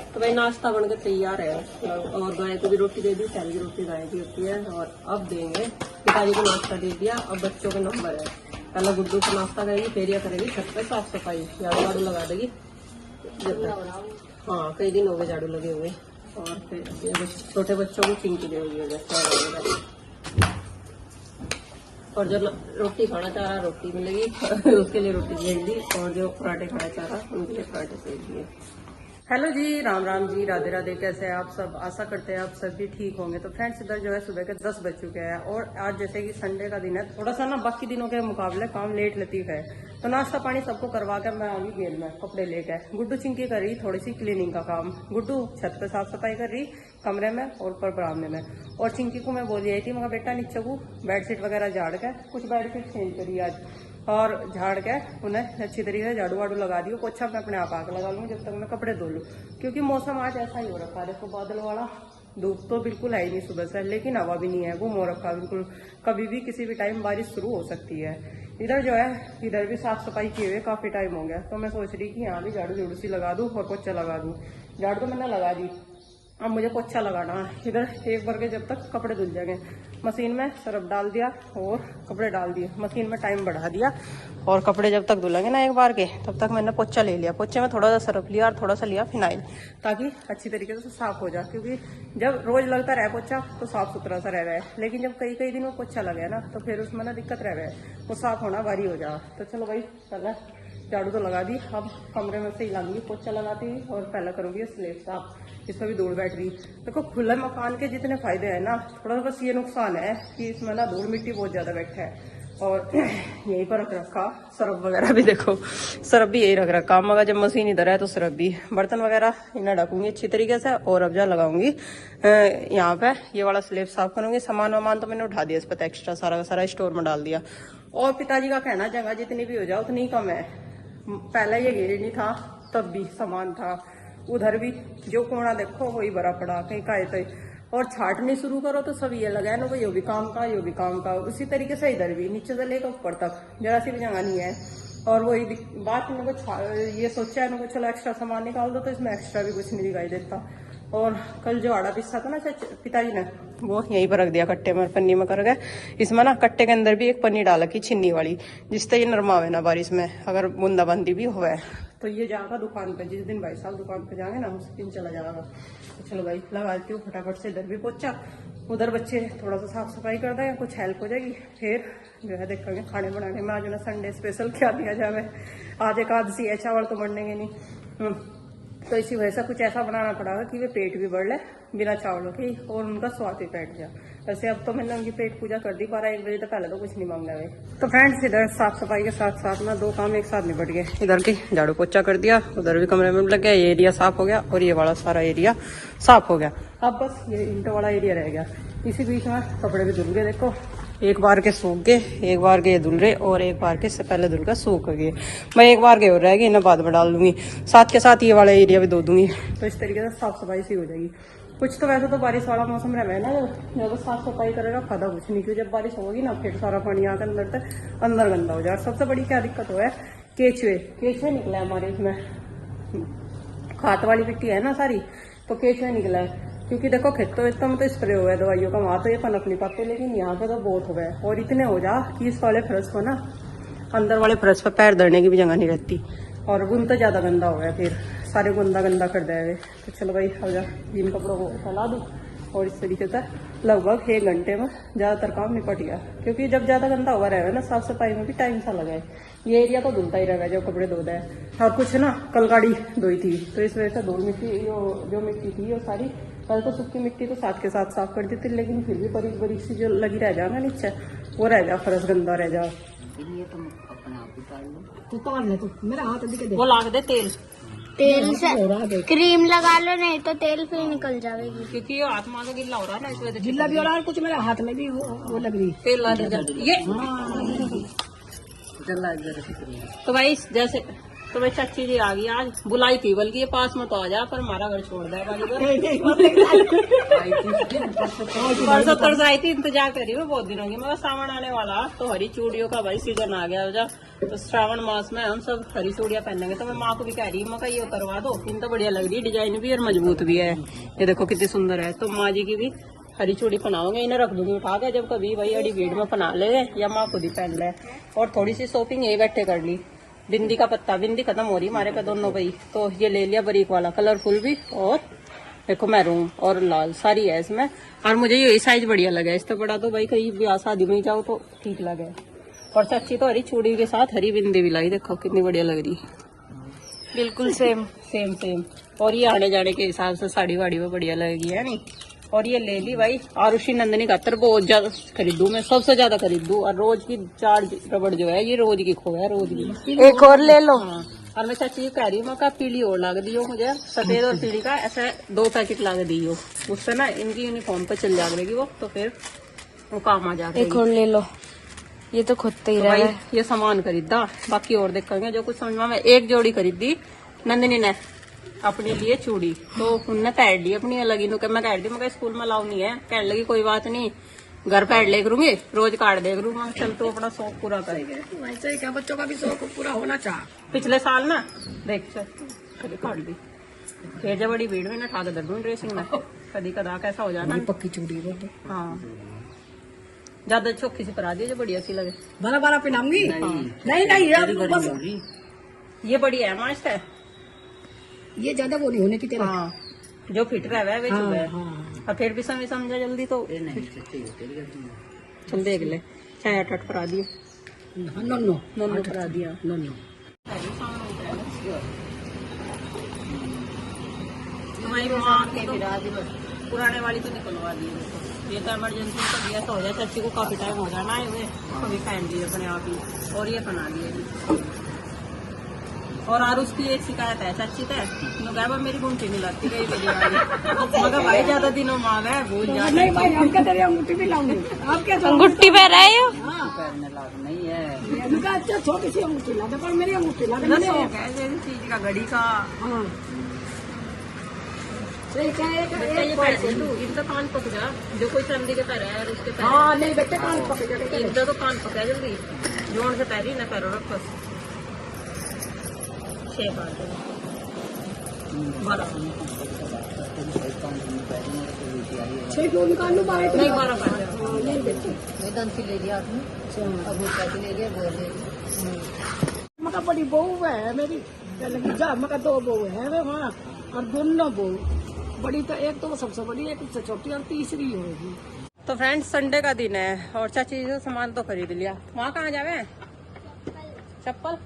तो भाई नाश्ता बनकर तैयार है और गाय को भी रोटी दे दी, पहले की रोटी गाय की होती है। और अब देंगे, पिताजी को नाश्ता दे दिया, अब बच्चों के नंबर है। पहले गुड्डू को नाश्ता करेगी, फिर यह करेगी छत पे साफ सफाई, झाड़ू वाड़ू लगा देगी जब तक। हाँ कई दिन हो गए झाड़ू लगे हुए। और फिर छोटे बच्चों को चिंकी देगी और जो रोटी खाना चाह रहा रोटी मिलेगी उसके लिए रोटी भेज दी, और जो पराठे खाना चाह रहा उनके लिए पराठे भेज दिए। हेलो जी, राम राम जी, राधे राधे। कैसे हैं आप सब? आशा करते हैं आप सब भी ठीक होंगे। तो फ्रेंड्स इधर जो है सुबह के 10 बज चुके हैं और आज जैसे कि संडे का दिन है, थोड़ा सा ना बाकी दिनों के मुकाबले काम लेट लतीफ है। तो नाश्ता पानी सबको करवा कर मैं आ गई गेल में कपड़े लेके। गुड्डू चिंकी कर रही थोड़ी सी क्लीनिंग का काम। गुड्डू छत पे साफ सफाई कर रही कमरे में और ऊपर बरामदे में। और चिंकी को मैं बोली आई थी, मगर बेटा नीचे को बेडशीट वगैरह झाड़ के कुछ बेडशीट चेंज करी आज, और झाड़ के उन्हें अच्छी तरीके से झाड़ू वाड़ू लगा दी। पोछा मैं अपने आप आके लगा लूंगी जब तक मैं कपड़े धो लूँ, क्योंकि मौसम आज ऐसा ही हो रखा है। देखो बादल वाला, धूप तो बिल्कुल है ही नहीं सुबह से, लेकिन हवा भी नहीं है, गुम हो रखा बिल्कुल। कभी भी किसी भी टाइम बारिश शुरू हो सकती है। इधर जो है इधर भी साफ सफाई किए हुए काफी टाइम हो गया, तो मैं सोच रही कि यहाँ भी झाड़ू झाड़ू सी लगा दूं और पोछा लगा दूं। झाड़ू तो मैंने लगा दी, अब मुझे पोछा लगाना है। इधर एक भर के जब तक कपड़े धुल जाएंगे, मशीन में सरफ डाल दिया और कपड़े डाल दिए, मशीन में टाइम बढ़ा दिया। और कपड़े जब तक धुलेंगे ना एक बार के, तब तक मैंने पोछा ले लिया। पोछे में थोड़ा सा सरफ लिया और थोड़ा सा लिया फिनाइल, ताकि अच्छी तरीके से साफ हो जाए। क्योंकि जब रोज लगता रहे पोछा तो साफ सुथरा सा रह रहा है, लेकिन जब कई कई दिनों पोछा लगे ना तो फिर उसमें ना दिक्कत रह रहा है, वो साफ होना भारी हो जाए। तो चलो भाई पहले झाड़ू तो लगा दी, अब कमरे में से ही लाऊंगी पोछा लगाती हुई और पहले करूंगी स्लेब साफ। इसमें भी धूल बैठ रही। देखो खुले मकान के जितने फायदे हैं ना, थोड़ा बस ये नुकसान है कि इसमें ना धूल मिट्टी बहुत ज्यादा बैठा है। और यहीं पर रख रखा सरफ वगैरह भी, देखो सरफ भी यही रख रखा, मगर जब मशीन इधर है तो सरफ भी। बर्तन वगैरह इन्हें ढकूंगी अच्छी तरीके से और अब जा लगाऊंगी यहाँ पे ये वाला स्लेब साफ करूंगी। सामान वामान तो मैंने उठा दिया इस पर, एक्स्ट्रा सारा का सारा स्टोर में डाल दिया। और पिताजी का कहना, जगह जितनी भी हो जाए उतनी कम है। पहले ये घेर नहीं था तब भी सामान था, उधर भी जो कोना देखो वही भरा पड़ा कहीं का तो। और छाटने शुरू करो तो सब ये लगा है ना, वो यो भी काम का यो भी काम का। उसी तरीके से इधर भी नीचे से लेकर ऊपर तक जरा सी भी जगह नहीं है। और वही बात इनको ये सोचा है इनको, चलो एक्स्ट्रा सामान निकाल दो, तो इसमें एक्स्ट्रा भी कुछ नहीं दिखाई देता। और कल जो आड़ा पिस्सा था ना पिताजी ने, वो यहीं पर रख दिया कट्टे में, पन्नी में कर गए। इसमें ना कट्टे के अंदर भी एक पन्नी डाल रखी छिन्नी वाली, जिससे ये नरमा हुए ना बारिश में, अगर बूंदाबांदी भी हुआ तो ये जाएगा दुकान पे। जिस दिन भाई साहब दुकान पे जाएंगे ना उस दिन चला जाएगा। तो चलो भाई लगाती हूँ फटाफट से। इधर भी पोछा, उधर बच्चे थोड़ा सा साफ सफाई कर दें, कुछ हेल्प हो जाएगी। फिर जो है देखेंगे खाने बनाने में आज ना संडे स्पेशल क्या दिया जाए। आज एकादशी है, चावल तो बढ़नेंगे नहीं, तो इसी वजह से कुछ ऐसा बनाना पड़ेगा कि वे पेट भी बढ़ ले बिना चावलों की, और उनका स्वाद भी बैठ जाए। वैसे अब तो मैंने उनकी पेट पूजा कर दी, 12-1 बजे तक, पहले तो कुछ नहीं मांगना है। तो फ्रेंड्स इधर साफ सफाई के साथ साथ ना 2 काम एक साथ निपट गए। इधर की झाड़ू पोछा कर दिया, उधर भी कमरे में लग गया, ये एरिया साफ हो गया और ये वाला सारा एरिया साफ हो गया। अब बस ये ईंटों वाला एरिया रह गया। इसी बीच में कपड़े भी धुल गए, देखो एक बार के सूख गए, एक बार के ये धुल रहे और एक बार के इससे पहले धुल कर सूख गए। मैं एक बार के और रहेगी, इन्हें बाद में डाल दूंगी, साथ के साथ ये वाला एरिया भी धो दूंगी। तो इस तरीके से साफ सफाई सी हो जाएगी। कुछ तो वैसे तो बारिश वाला मौसम रहा है ना, जब साफ सफाई करेगा फायदा कुछ नहीं, क्योंकि जब बारिश होगी ना फिर सारा पानी आकर अंदर तक अंदर गंदा हो जाए। सबसे बड़ी क्या दिक्कत हुआ है, केचुए निकला है हमारे इसमें, खाद वाली मिट्टी है ना सारी, तो केचुए निकला है। क्योंकि देखो खेतों वेतों में तो स्प्रे हुआ है दवाइयों का, वहां तो ये पनप नहीं पाते, लेकिन यहाँ पे तो बहुत हो गया। और इतने हो जा कि इस वाले फर्श को ना, अंदर वाले फर्श पर पैर धरने की भी जगह नहीं रहती। और बुन तो ज्यादा गंदा हो गया, फिर सारे गंदा कर देंगे। तो चलो भाई अब जा जिन कपड़ों को फैला दूँ, और इस तरीके से लगभग 1 घंटे में ज्यादातर काम निपट गया। क्योंकि जब ज्यादा गंदा हुआ रहेगा ना, साफ सफाई में भी टाइम सा लगा है। ये एरिया तो धुलता ही रहेगा जो कपड़े धो रहे हैं। और कुछ ना कल गाड़ी धोई थी, तो इस वजह से धूल मिट्टी जो मिट्टी थी वो सारी, कल तो सूखी मिट्टी तो साथ के साथ साफ कर दी थी, लेकिन फिर भी बड़ी बड़ी सी जो लगी रह जाएगा नीचे, वो रह जा, फर्श गंदा रह जा। मेरा हाथ वो लाग दे तेल से क्रीम लगा लो, नहीं तो तेल फिर निकल जाएगी। क्योंकि ये हाथ मांगा गिल्ला हो रहा है ना, इस वजह से गिल्ला भी हो रहा है, कुछ मेरे हाथ में भी वो लग रही तेल ला दे ये। तो भाई जैसे तो भाई चाची जी आ गई आज, बुलाई थी बल्कि ये पास में तो आ जा, पर हमारा घर छोड़ दे परसों तरस आई थी, इंतजार करी मैं बहुत दिनों की, मगर सावन आने वाला तो हरी चूड़ियों का भाई सीजन आ गया जा, तो श्रावण मास में हम सब हरी चूड़ियां पहनेंगे। तो मैं माँ को भी कह रही हूँ ये उतरवा दो, इन तो बढ़िया लग रही है, डिजाइन भी और मजबूत भी है, ये देखो कितनी सुंदर है। तो माँ जी की भी हरी चूड़ी पहनाओगे, इन्हें रख दूंगी उठा के, जब कभी भाई अड़ी भीड़ में पहना ले या माँ खुद ही पहन ले। और थोड़ी सी शॉपिंग यही बैठे कर ली, बिंदी का पत्ता, बिंदी खत्म हो रही हमारे पे दोनों भाई, तो ये ले लिया बारीक वाला, कलरफुल भी, और देखो मैरून और लाल सारी है इसमें। और मुझे ये साइज बढ़िया लगा, इससे बड़ा तो भाई कहीं ब्याह शादी में जाओ तो ठीक लगे। और चाची तो हरी चूड़ी के साथ हरी बिंदी भी लाई, देखो कितनी बढ़िया लग रही, बिल्कुल सेम सेम सेम। और ये आने जाने के हिसाब से साड़ी वाड़ी में बढ़िया लगेगी है नी। और ये ले ली भाई आरुषि नंदिनी का अत्तर, बहुत ज्यादा खरीदू मैं, सबसे ज्यादा खरीदू, और रोज की 4 रबड़ जो है ये रोज की खो है, रोज की। एक और ले लो। हाँ। और मैं चाची ये कह रही हूँ मैं पीली और लाग दी हो मुझे, सफेद और पीली का ऐसे 2 पैकेट लाग दी हो, उससे ना इनकी यूनिफॉर्म पे चल जाएगी वो, तो फिर वो काम आ जाएगा। एक और ले लो, ये तो खुद ही तो रहा भाई है। ये सामान खरीदा, बाकी और देखेंगे जो कुछ समझ में। एक जोड़ी खरीदी नंदिनी ने अपने लिए चूड़ी, तो उनने पैर ली अपनी अलग ही, मैं कह दी मैं स्कूल में लाऊ नहीं है, कहने लगी कोई बात नहीं घर पैर ले करूंगी, रोज काट दे करूंगा, चल तो अपना शौक पूरा करेंगे। वैसे ही क्या बच्चों का भी शौक पूरा होना चाह। पिछले साल ना देख कभी काट दी, फिर जब बड़ी भीड़ में ना ठाक दर्द में ड्रेसिंग में, कभी कदा कैसा हो जाना। पक्की चूड़ी हाँ ज्यादा चौकी सी करा दी जो बढ़िया सी लगे, 12 पहनाऊंगी। नहीं नहीं ये बढ़िया है मस्त है, ये ज्यादा वो नहीं होने की तेरा। हाँ जो फिट रहा है वे चुप है। हाँ। और फिर भी समय समझा जल्दी तो चल देख ले, चाहे 8 करा दिए, नो करा दिया। तुम्हारी माँ के पुराने वाली तो निकलवा दी, ये तो इमरजेंसी कभी ऐसा हो जाए, चाची को काफी टाइम हो जाना है, वे कभी पहन लिए अपने आप ही, और ये बना लिए। और आरुष की एक शिकायत है चाची का, मेरी गुंठी नहीं लगती गई मेरी मगर भाई ज्यादा दिनों मांग है भूल जा। नहीं भाई हम क्या तेरे अंगूठी भी लाऊंगी, आप क्या अंगूठी पे रहे हो? पहनने लाग नहीं है, अच्छा छोटी सी अंगूठी ला दे, पर मेरी अंगूठी ला दे। शौक है जैसी चीज का, घड़ी का। हाँ बेटा ये पैसे तू इनका कान पक जा, जो कोई सर्दी के पैर है उसके पैर। हाँ नहीं बेटे कान पक जाएगा, इनका तो कान पका जल्दी, जोड़ से पैर ही ना पैरों रख बस 6 बार निकाल लो बाहर। नहीं 12 बार नहीं बेटे मैदान से ले लिया आपने, अब वो पैसे ले लिया बोल रहे। मका बड़ी बहू है मेरी, लगी जा मका 2 बहू है वे वहाँ, और दोनों बहू बड़ी, तो एक तो वो सबसे बड़ी, एक सबसे छोटी, और तीसरी होगी। तो फ्रेंड्स संडे का दिन है और चाची से सामान तो खरीद लिया, वहाँ कहाँ जावे चप्पल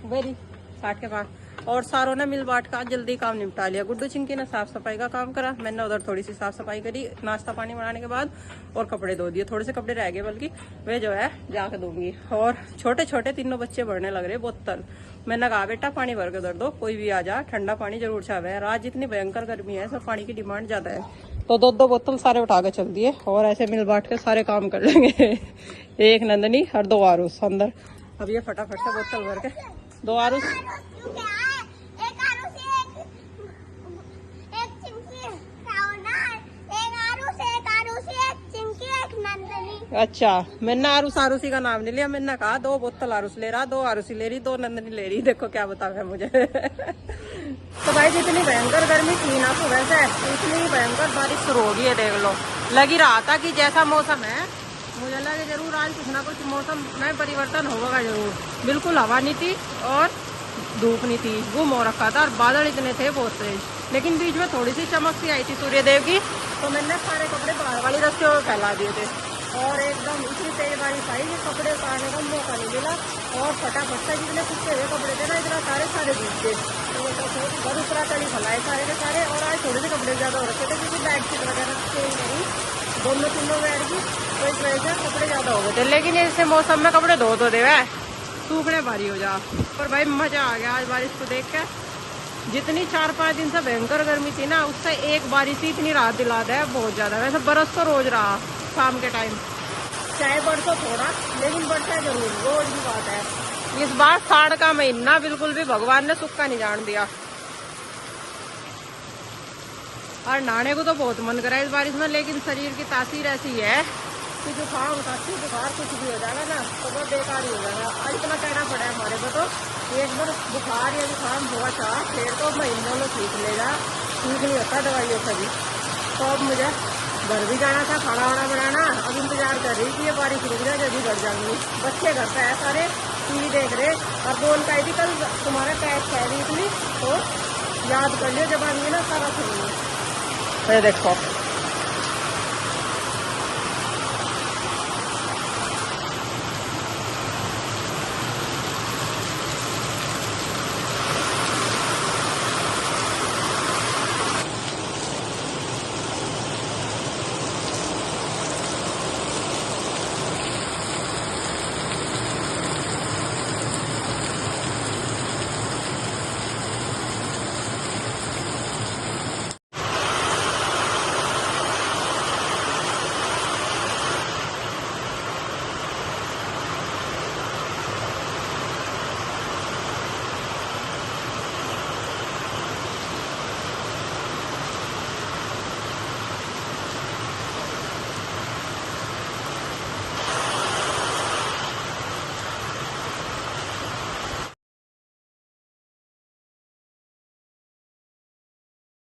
वेरी 60 के पास। और सारों ने मिल बांट का जल्दी काम निपटा लिया, गुड्डू चिंकी ने साफ सफाई का काम करा, मैंने उधर थोड़ी सी साफ सफाई करी नाश्ता पानी बनाने के बाद, और कपड़े धो दिए, थोड़े से कपड़े रह गए बल्कि वे जो है जाके दूंगी। और छोटे छोटे तीनों बच्चे बढ़ने लग रहे बोतल, मैंने कहा बेटा पानी भर के धर दो, कोई भी आ जा ठंडा पानी जरूर चाहे, आज इतनी भयंकर गर्मी है सब पानी की डिमांड ज्यादा है, तो 2 बोतल सारे उठा के चल दिए, और ऐसे मिल बांट के सारे काम कर लेंगे। एक नंदनी और 2 आरुष अंदर, अब ये फटाफट से बोतल भर के 2 आरुष अच्छा, मैंने आरुषी का नाम नहीं लिया, मैंने कहा 2 बोतल आरुष ले रहा, 2 आरुषी ले रही, 2 नंदनी ले रही, देखो क्या बताया मुझे। तो भाई जितनी भयंकर गर्मी थी ना सुबह से, इतनी भयंकर बारिश शुरू हो गई है, देख लो लग ही रहा था कि जैसा मौसम है, मुझे लगे जरूर आज कुछ ना कुछ मौसम में परिवर्तन होगा जरूर। बिल्कुल हवा नहीं थी और धूप नहीं थी, गुम हो रखा था, और बादल इतने थे बहुत तेज, लेकिन बीच में थोड़ी सी चमक सी आई थी सूर्यदेव की, तो मैंने सारे कपड़े बाहर वाली रस्ते में फैला दिए थे, और एकदम इतनी तेज बारिश आई कि कपड़े उतारने का मौका नहीं मिला, और फटाफट से जितने सूखे हुए कपड़े थे ना इतना सारे भीग थे, तो घर उतरा तली फैलाए सारे के सारे। और आज थोड़े से कपड़े ज्यादा हो रखे थे क्योंकि बेड शीट वगैरह चेंज करी, दोनों तीनों बेड की, तो इस वजह से कपड़े ज्यादा हो गए थे, लेकिन ऐसे मौसम में कपड़े धो तो देवे सूखने भारी हो जा। पर भाई मजा आ गया आज बारिश को देख के, जितनी 4-5 दिन से भयंकर गर्मी थी ना, उससे एक बारिश ही इतनी राहत दिला दे बहुत ज्यादा। वैसे बरस तो रोज रहा शाम के टाइम, चाहे बरसो थोड़ा, लेकिन बरसा जरूर रोज की बात है, इस बार साड़ का महीना बिल्कुल भी भगवान ने सुख का नहीं जान दिया। और नहाने को तो बहुत मन करा इस बारिश में, लेकिन शरीर की तासीर ऐसी है कि जुकाम खांसी बुखार कुछ भी हो जाएगा ना तो बहुत बेकार ही हो जाएगा। आज इतना कहना पड़ा है हमारे को, तो एक बार बुखार या जुकाम हुआ था फिर तो महीनों में ठीक लेगा, ठीक नहीं होता दवाइयों से भी। तो अब मुझे घर भी जाना था, खाना वाना बनाना, अब इंतजार कर रही कि ये बारिश रुक जाए, जल्दी घर जाऊंगी। बच्चे घर पे है सारे, टीवी देख रहे, और बोल पाई थी कल तुम्हारे पैस कह रही इतनी, तो याद कर लियो जब आएंगे ना सारा सुनिए। देखो